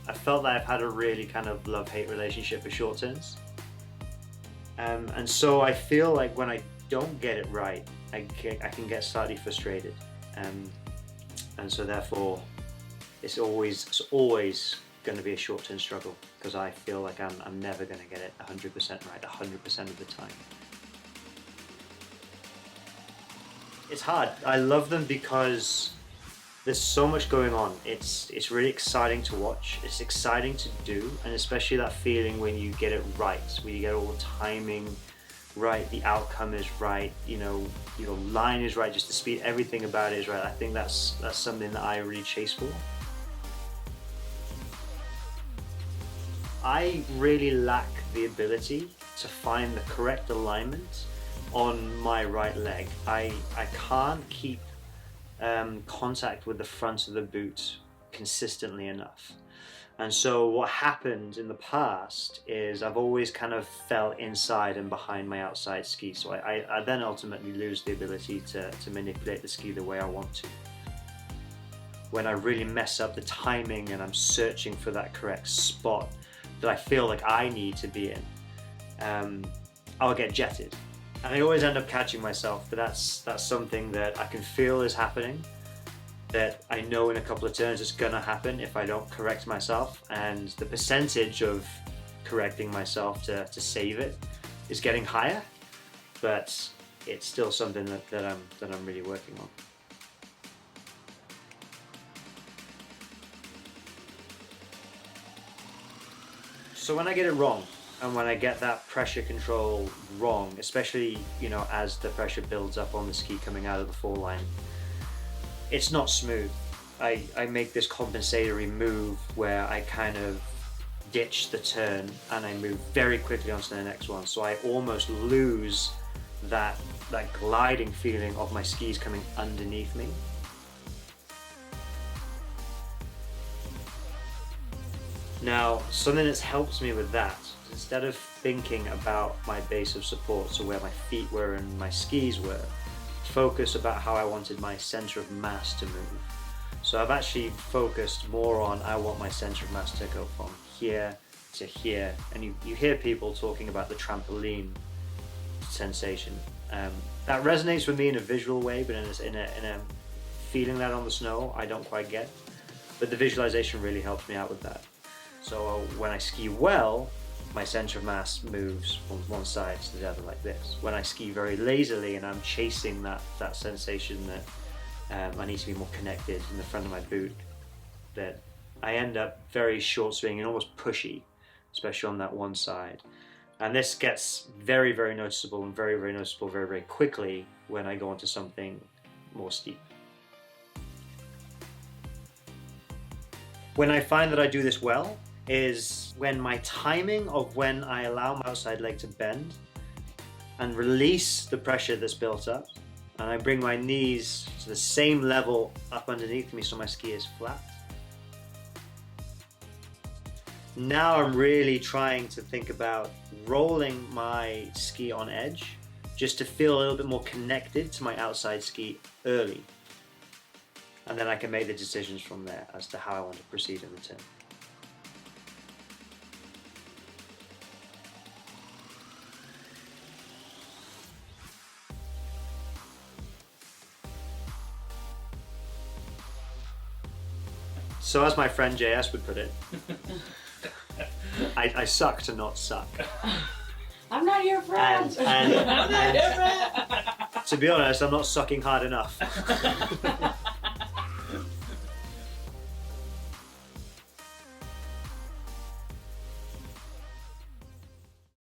I felt that I've had a really kind of love-hate relationship with short turns. And so I feel like when I don't get it right, I can get slightly frustrated. And so therefore, it's always going to be a short turn struggle, because I feel like I'm never going to get it 100% right 100% of the time. It's hard. I love them because there's so much going on. It's really exciting to watch. It's exciting to do, and especially that feeling when you get it right, when you get all the timing right, the outcome is right, your line is right, just the speed, everything about it is right. I think that's something that I really chase for. I really lack the ability to find the correct alignment on my right leg. I can't keep contact with the front of the boot consistently enough. And so what happened in the past is I've always kind of fell inside and behind my outside ski. So I then ultimately lose the ability to manipulate the ski the way I want to. When I really mess up the timing and I'm searching for that correct spot that I feel like I need to be in, I'll get jetted. And I always end up catching myself, but that's something that I can feel is happening, that I know in a couple of turns it's gonna happen if I don't correct myself, and the percentage of correcting myself to save it is getting higher, but it's still something that I'm really working on. So when I get it wrong, and when I get that pressure control wrong, especially as the pressure builds up on the ski coming out of the fall line, it's not smooth. I make this compensatory move where I kind of ditch the turn and I move very quickly onto the next one. So I almost lose that gliding feeling of my skis coming underneath me. Now, something that's helped me with that, instead of thinking about my base of support, so where my feet were and my skis were, focus about how I wanted my center of mass to move. So I've actually focused more on, I want my center of mass to go from here to here. And you hear people talking about the trampoline sensation. That resonates with me in a visual way, but in a feeling that on the snow, I don't quite get. But the visualization really helps me out with that. So when I ski well, my center of mass moves from one side to the other like this. When I ski very lazily and I'm chasing that sensation that I need to be more connected in the front of my boot, that I end up very short swinging and almost pushy, especially on that one side. And this gets very, very noticeable and very, very noticeable very, very quickly when I go into something more steep. When I find that I do this well is when my timing of when I allow my outside leg to bend and release the pressure that's built up, and I bring my knees to the same level up underneath me so my ski is flat. Now I'm really trying to think about rolling my ski on edge just to feel a little bit more connected to my outside ski early. And then I can make the decisions from there as to how I want to proceed in the turn. So as my friend JS would put it, I suck to not suck. I'm not your friend. I'm not your friend. To be honest, I'm not sucking hard enough.